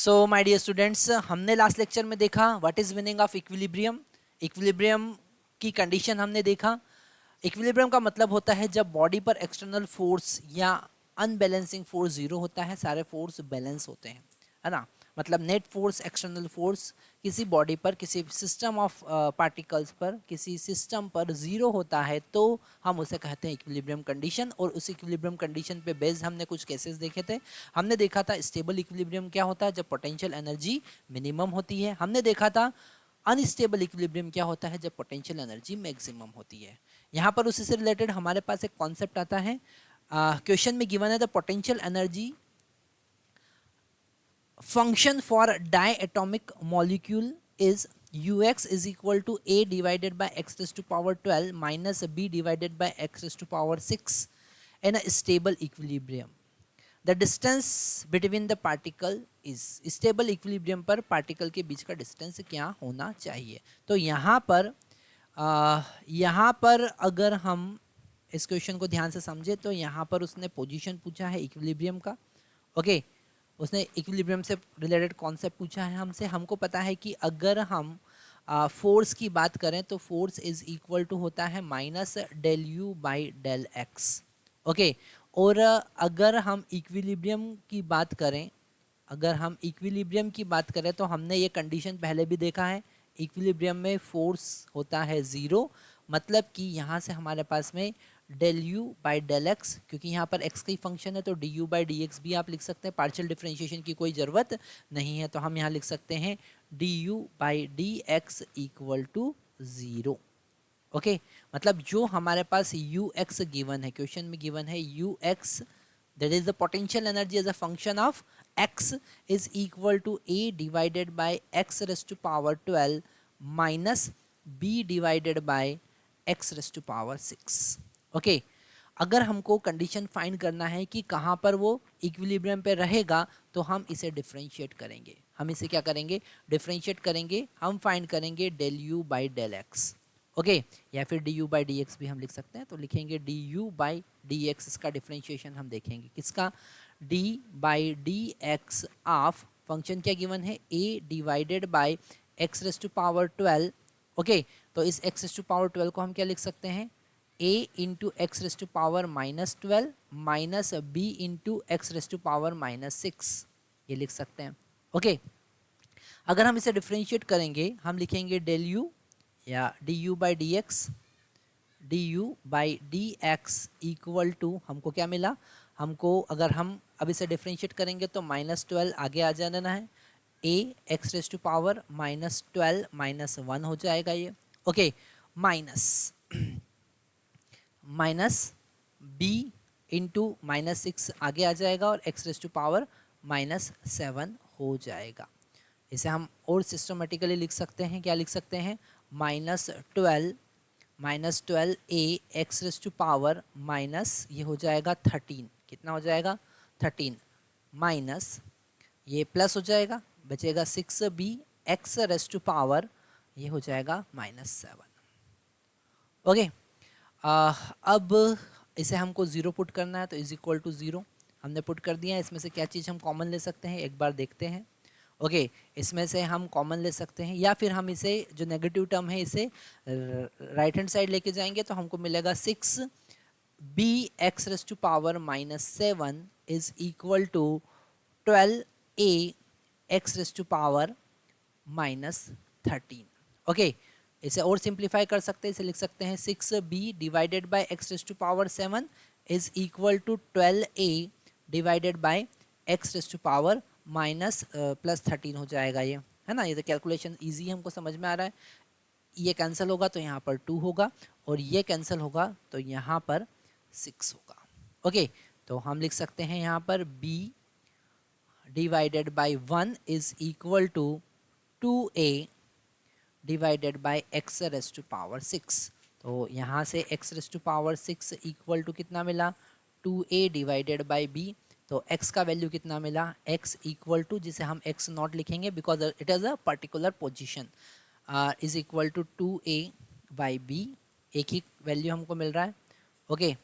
So my dear students, हमने last lecture में देखा what is meaning of equilibrium. Equilibrium की कंडीशन हमने देखा। इक्विलिब्रियम का मतलब होता है जब बॉडी पर एक्सटर्नल फोर्स या अनबैलेंसिंग फोर्स जीरो होता है, सारे फोर्स बैलेंस होते हैं, है ना। मतलब नेट फोर्स, एक्सटर्नल फोर्स किसी बॉडी पर, किसी सिस्टम ऑफ पार्टिकल्स पर, किसी सिस्टम पर जीरो होता है तो हम उसे कहते हैं इक्विलिब्रियम कंडीशन। और उस इक्विलिब्रियम कंडीशन पे बेस्ड हमने कुछ केसेस देखे थे। हमने देखा था स्टेबल इक्विलिब्रियम क्या होता है, जब पोटेंशियल एनर्जी मिनिमम होती है। हमने देखा था अनस्टेबल इक्विलिब्रियम क्या होता है, जब पोटेंशियल एनर्जी मैक्सिमम होती है। यहाँ पर उसी से रिलेटेड हमारे पास एक कॉन्सेप्ट आता है। क्वेश्चन में गिवन है the potential energy function for diatomic molecule is ux is equal to a divided by x raised to power 12 minus b divided by x raised to power 6 in a stable equilibrium. The distance between the particle is stable equilibrium पर particle के बीच का distance क्या होना चाहिए। तो यहाँ पर अगर हम इस क्वेश्चन को ध्यान से समझे तो यहाँ पर उसने पोजीशन पूछा है इक्विलिब्रियम का। ओके, उसने इक्विलिब्रियम से रिलेटेड कॉन्सेप्ट पूछा है हमसे। हमको पता है कि अगर हम फोर्स की बात करें तो फोर्स इज इक्वल टू होता है minus del u by del x. Okay, और अगर हम इक्विलिब्रियम की बात करें, तो हमने ये कंडीशन पहले भी देखा है। इक्विलिब्रियम में फोर्स होता है ज़ीरो, मतलब कि यहाँ से हमारे पास में del u by del x, क्योंकि यहाँ पर एक्स का फंक्शन है तो d u by d x भी आप लिख सकते हैं। पार्शियल डिफरेंशिएशन की कोई ज़रूरत नहीं है, तो हम यहाँ लिख सकते हैं d u by d x equal to zero. Okay, मतलब जो हमारे पास यू एक्स गिवन है, क्वेश्चन में गिवन है u x, that is the potential energy as a function of x is equal to a divided by x raised to power 12 minus b divided by x raised to power 6। Okay, अगर हमको condition find करना है कि कहाँ पर वो equilibrium पे रहेगा तो हम इसे डिफरेंशिएट करेंगे। हम इसे क्या करेंगे, डिफरेंशिएट करेंगे। हम फाइंड करेंगे del u by del x. Okay, या फिर d u by d x भी हम लिख सकते हैं, तो लिखेंगे d u by d x. इसका डिफरेंशिएशन हम देखेंगे किसका, d by d x of function क्या गिवन है, a divided by x raise to power 12। Okay, तो इस एक्स रेस टू पावर 12 को हम क्या लिख सकते हैं, a into x raise to power minus 12 minus b into x raise to power minus 6, ये लिख सकते हैं। ओके, अगर हम इसे डिफरेंशिएट करेंगे हम लिखेंगे डेल यू या d u by d x, d u by d x equal to हमको क्या मिला, हमको अगर हम अब इसे डिफरेंशिएट करेंगे तो माइनस 12 आगे आ जाना है, a x raise to power minus 12 minus 1 हो जाएगा ये। Okay, minus b into minus 6 आगे आ जाएगा और x raise to power minus 7 हो जाएगा। इसे हम और सिस्टमेटिकली लिख सकते हैं, क्या लिख सकते हैं, minus 12 a x raise to power minus ये हो जाएगा 13, कितना हो जाएगा 13, माइनस ये प्लस हो जाएगा, बचेगा 6b x raise to power ये हो जाएगा माइनस 7। ओके, अब इसे हमको ज़ीरो पुट करना है तो इज इक्वल टू ज़ीरो हमने पुट कर दिया है। इसमें से क्या चीज़ हम कॉमन ले सकते हैं, एक बार देखते हैं। ओके, इसमें से हम कॉमन ले सकते हैं या फिर हम इसे जो नेगेटिव टर्म है इसे राइट हैंड साइड लेके जाएंगे तो हमको मिलेगा 6b x raise to power minus 7 is equal to 12a x raise to power minus 13। Okay, इसे और सिंप्लीफाई कर सकते हैं, इसे लिख सकते हैं 6b divided by x raise to power 7 is equal to 12a divided by x raise to power minus plus 13 हो जाएगा ये, है ना। ये तो कैलकुलेशन इजी है, हमको समझ में आ रहा है। ये कैंसिल होगा तो यहाँ पर 2 होगा और ये कैंसिल होगा तो यहाँ पर 6 होगा। ओके, तो हम लिख सकते हैं यहाँ पर b divided by 1 is equal to 2a divided by x raise to power 6। तो यहाँ से x raise to power 6 equal to कितना मिला, 2a डिवाइडेड बाय b। तो x का वैल्यू कितना मिला, x इक्वल टू, जिसे हम x नॉट लिखेंगे because it is a particular position, is equal to 2a by b, एक ही वैल्यू हमको मिल रहा है। Okay,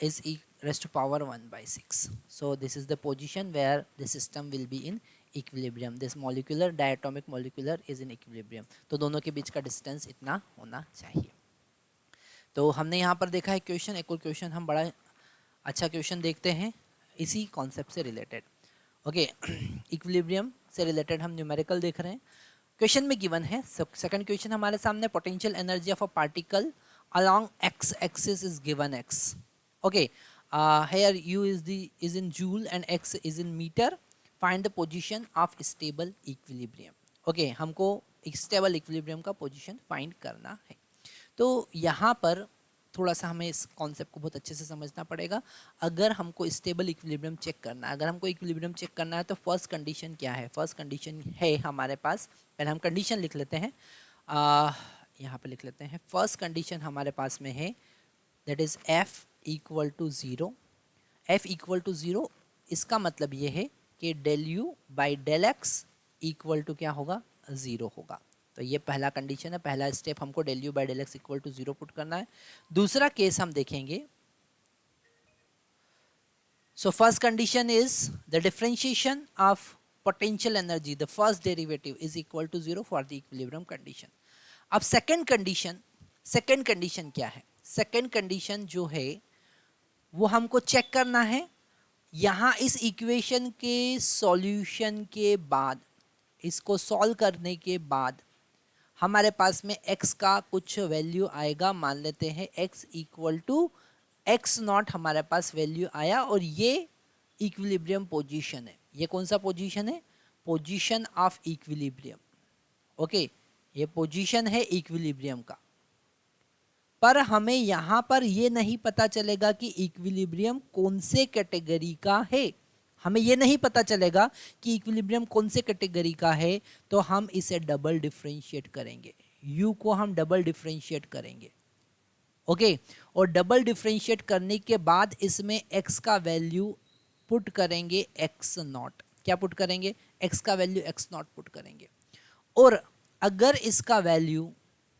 is raised to power 1/6. So this is the position where the system will be in equilibrium. This molecular diatomic molecular is in equilibrium. तो दोनों के बीच का डिस्टेंस इतना होना चाहिए. तो हमने यहाँ पर देखा है क्वेश्चन. एक और क्वेश्चन हम बड़ा अच्छा क्वेश्चन देखते हैं इसी कॉन्सेप्ट से रिलेटेड. ओके, इक्विलिब्रियम से रिलेटेड हम न्यूमेरिकल देख रहे हैं. क्वेश्चन में गिवन है, सेकंड क्वेश्चन हमारे सामने, potential energy of a particle along x axis is given x. Okay, here u is in joule and x is in meter. Find the position of stable equilibrium. Okay, हमको stable equilibrium का position find करना है. तो यहाँ पर थोड़ा सा हमें इस कॉन्सेप्ट को बहुत अच्छे से समझना पड़ेगा. अगर हमको स्टेबल इक्विलिब्रियम चेक करना है, अगर हमको इक्विलिब्रियम चेक करना है, तो फर्स्ट कंडीशन क्या है? फर्स्ट कंडीशन है हमारे पास, पहले हम कंडीशन लिख लेते हैं. यहाँ पे लिख लेते हैं. फर्स्ट कंडीशन हमारे पास में है, that is f equal to 0. f equal to 0 इसका मतलब ये है कि del u by del x equal to क्या होगा? 0 होगा. तो ये पहला कंडीशन है, पहला स्टेप हमको del u by del x equal to 0 put करना है. दूसरा केस हम देखेंगे. So first condition is the differentiation of potential energy, the first derivative is equal to 0 for the equilibrium condition. अब सेकंड कंडीशन क्या है? Second condition जो है वो हमको चेक करना है. यहाँ इस इक्वेशन के सॉल्यूशन के बाद, इसको सॉल्व करने के बाद हमारे पास में x का कुछ वैल्यू आएगा. मान लेते हैं x equal to x naught हमारे पास वैल्यू आया, और ये इक्विलिब्रियम पोजीशन है. ये कौन सा पोजीशन है? Position of equilibrium. ओके, ये पोजीशन है इक्विलिब्रियम का. पर हमें यहाँ पर ये नहीं पता चलेगा कि इक्विलिब्रियम कौन से कैटेगरी का है. हमें ये नहीं पता चलेगा कि इक्विलिब्रियम कौन से कैटेगरी का है. तो हम इसे डबल डिफरेंशिएट करेंगे. u को हम डबल डिफरेंशिएट करेंगे. ओके, और डबल डिफरेंशिएट करने के बाद इसमें x का वैल्यू पुट करेंगे x नॉट. क्या पुट करेंगे? x का वैल्यू x नॉट पुट करेंगे. और अगर इसका वैल्यू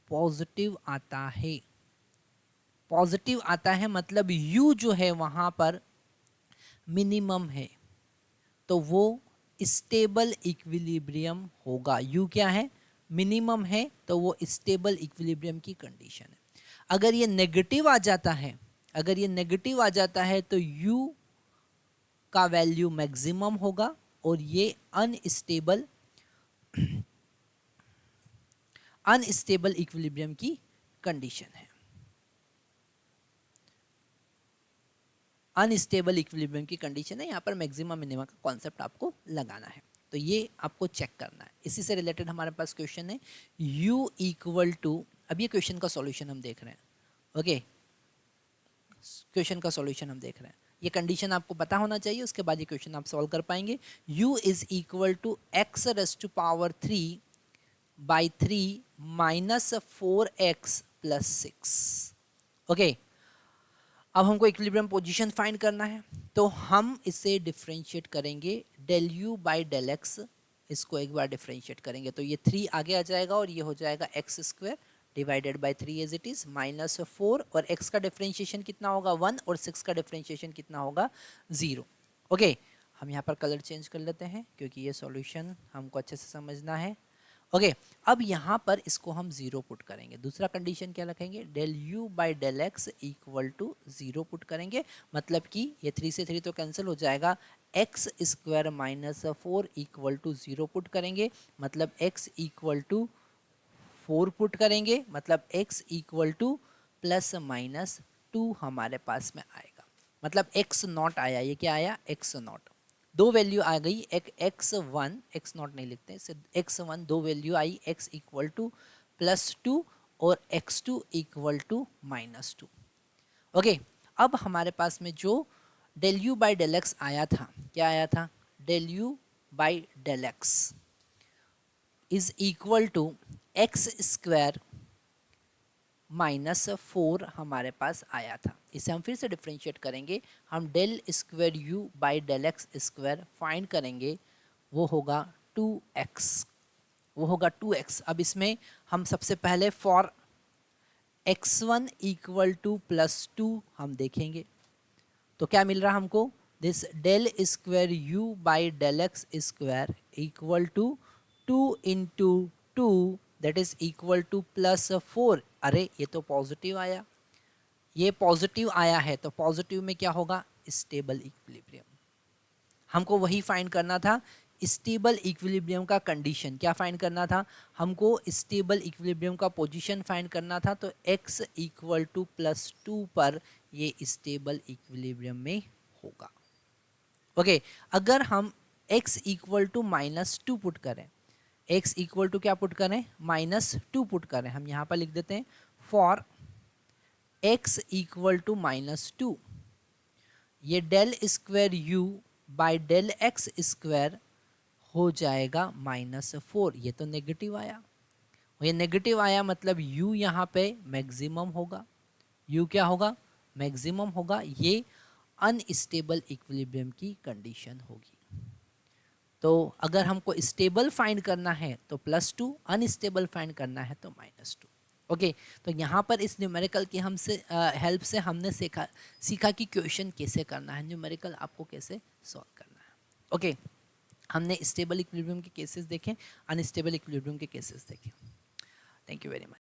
पॉजिटिव आता है, पॉजिटिव आता है मतलब u जो है वहां पर मिनिमम है, तो वो स्टेबल इक्विलिब्रियम होगा. u क्या है? मिनिमम है, तो वो स्टेबल इक्विलिब्रियम की कंडीशन है. अगर ये नेगेटिव आ जाता है, अगर ये नेगेटिव आ जाता है तो u का वैल्यू मैक्सिमम होगा, और ये अनस्टेबल इक्विलिब्रियम की कंडीशन है. अनस्टेबल इक्विलिब्रियम की कंडीशन है. यहाँ पर मैक्सिमम मिनिमम का कॉन्सेप्ट आपको लगाना है. तो ये आपको चेक करना है. इसी से रिलेटेड हमारे पास क्वेश्चन है u इक्वल टू, अब ये क्वेश्चन का सॉल्यूशन हम देख रहे हैं. ओके, क्वेश्चन का सॉल्यूशन हम देख रहे हैं. ये कंडीशन आपको पता होना चाहिए, उसके बाद ये क्वेश्चन आप सॉल्व कर पाएंगे. u is equal to x raise to power 3 by 3 minus 4x plus 6. Okay, अब हमको इक्विलिब्रियम पोजीशन फाइंड करना है, तो हम इसे डिफरेंशिएट करेंगे del u by del x. इसको एक बार डिफरेंशिएट करेंगे तो ये 3 आगे आ जाएगा, और ये हो जाएगा x square divided by 3 as it is minus 4, और x का डिफरेंशिएशन कितना होगा? 1, और 6 का डिफरेंशिएशन कितना होगा? 0. ओके, हम यहाँ पर कलर चेंज कर लेते हैं क्योंकि ये सॉल्यूशन हमको अच्छे से समझना है. ओके, अब यहाँ पर इसको हम 0 पुट करेंगे. दूसरा कंडीशन क्या रखेंगे? Del u by del x equal to 0 put करेंगे. मतलब कि ये 3 से 3 तो कैंसिल हो जाएगा. X square minus 4 equal to 0 put करेंगे, मतलब x इक्वल टू 4 पुट करेंगे, मतलब x equal two plus minus 2 हमारे पास में आएगा. मतलब x नॉट आया. ये क्या आया? x not. दो वैल्यू आ गई, एक x1, x नॉट नहीं लिखते, सिर्फ x1. दो वैल्यू आई, x इक्वल टू प्लस 2 और x2 equal to minus 2. Okay, अब हमारे पास में जो del u by del x आया था, क्या आया था? Del u by del x is equal to x square minus 4 हमारे पास आया था. इसे हम फिर से डिफरेंशिएट करेंगे. हम del square u by del x square find करेंगे, वो होगा 2x. वो होगा 2x. अब इसमें हम सबसे पहले for x1 equal two plus 2 हम देखेंगे. तो तो क्या मिल रहा हमको, this del square u by del x square equal to 2 into 2 that is equal to +4। अरे ये तो पॉजिटिव आया, ये पॉजिटिव आया है तो पॉजिटिव में क्या होगा, स्टेबल इक्विलिब्रियम। हमको वही फाइंड करना था, स्टेबल इक्विलिब्रियम का कंडीशन क्या फाइंड करना था हमको, स्टेबल इक्विलिब्रियम का पोजीशन फाइंड करना था। तो x इक्वल टू +2 पर ये स्टेबल इक्विलिब्रियम में होगा। ओके, अगर हम x इक्वल टू -2 पुट करें, x इक्वल टू क्या पुट करें, -2 पुट करें, हम यहाँ पर लिख देते हैं फॉर x इक्वल टू -2, ये del square u by del x square हो जाएगा -4। ये तो नेगेटिव आया, ये नेगेटिव आया मतलब u यहाँ पे मैक्सिमम होगा, u क्या होगा, मैक्सिमम होगा। ये अनस्टेबल इक्विलिब्रियम की कंडीशन होगी। तो अगर हमको स्टेबल फाइंड करना है तो +2, अनस्टेबल फाइंड करना है तो -2। ओके, तो यहाँ पर इस न्यूमेरिकल की हमसे हेल्प से हमने सीखा कि क्वेश्चन कैसे करना है, न्यूमेरिकल आपको कैसे सॉल्व करना है। ओके, हमने स्टेबल इक्विलिब्रियम के केसेस देखे, अनस्टेबल इक्विलिब्रियम के केसेस देखे। Thank you very much.